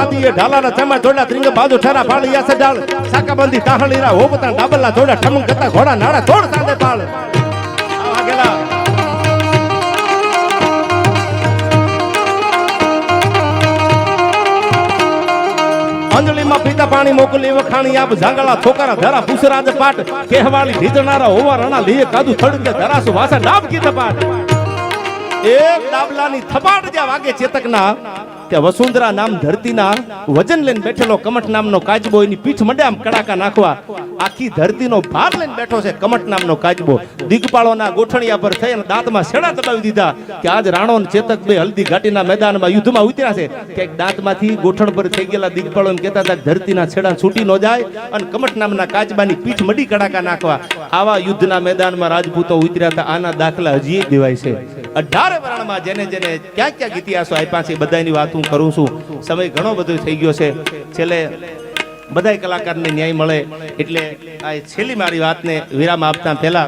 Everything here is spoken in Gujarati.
દાદીએ ઢાલાના ચમા જોડા ત્રિંગ બાજુ ઠરા ફાળી આસે ડાળ સાકાબંધી તાહળીરા હોપતા ડાબલા જોડા ઠમક કરતા ઘોડા નાડા તોડ સાંદે પાળ આવા ગેલા અંજલીમાં પીતા પાણી મોકલી વખાણી આપ ઝાંગળા છોકરા ધરા પુસરાજ પાટ કહેવાળી ઢીજનારા હોવા રણા લીએ કાદુ થડકે ધરાસુ વાસા ડાબ કી થપાટ એક ડાબલાની થપાટ જ્યાં વાગે ચેતકના ત્યાં વસુંધરા નામ ધરતીના વજન લઈને બેઠેલો કમઠ નામનો કાચબો એની પીઠ મંડે આમ કડાકા નાખવા આખી ધરતીનો ભાર લઈને બેઠો છે કમઠ નામનો કાચબો દિગપાળોના ગોઠણિયા પર થઈ અને દાંતમાં શેડા દબાવી દીધા કે આજ રાણો અને ચેતક બે હલ્દી ઘાટીના મેદાનમાં યુદ્ધમાં ઉતર્યા છે કે દાંતમાંથી ગોઠણ પર થઈ ગયેલા દિગપાળો એમ કહેતા હતા ધરતીના છેડા છૂટી ન જાય અને કમઠ નામના કાચબાની પીઠ મડી કડાકા નાખવા આવા યુદ્ધના મેદાનમાં રાજપૂતો ઉતર્યા હતા આના દાખલા હજી દેવાય છે 18 વર્ણમાં જેને જેને ક્યાં ક્યાં ઇતિહાસો આપ્યા છે બધાની વાત હું કરું છું સમય ઘણો બધો થઈ ગયો છે છેલ્લે બધાય કલાકારને ન્યાય મળે એટલે આ છેલ્લી મારી વાતને વિરામ આપતા પહેલા